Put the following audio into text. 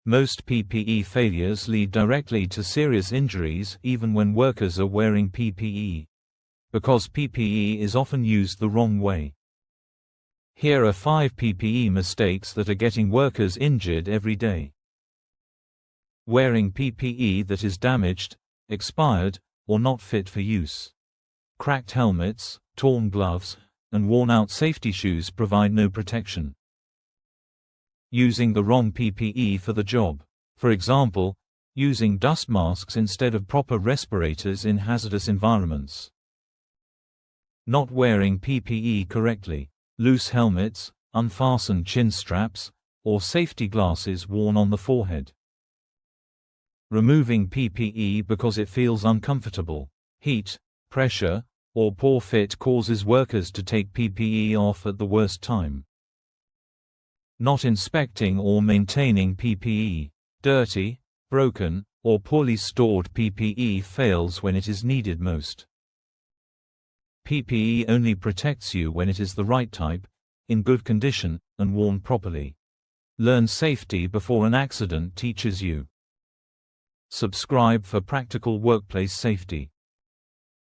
Most PPE failures lead directly to serious injuries even when workers are wearing PPE. Because PPE is often used the wrong way. Here are 5 PPE mistakes that are getting workers injured every day. Wearing PPE that is damaged, expired, or not fit for use. Cracked helmets, torn gloves, and worn-out safety shoes provide no protection. Using the wrong PPE for the job. For example, using dust masks instead of proper respirators in hazardous environments. Not wearing PPE correctly. Loose helmets, unfastened chin straps, or safety glasses worn on the forehead. Removing PPE because it feels uncomfortable. Heat, pressure, or poor fit causes workers to take PPE off at the worst time. Not inspecting or maintaining PPE. Dirty, broken, or poorly stored PPE fails when it is needed most. PPE only protects you when it is the right type, in good condition, and worn properly. Learn safety before an accident teaches you. Subscribe for practical workplace safety.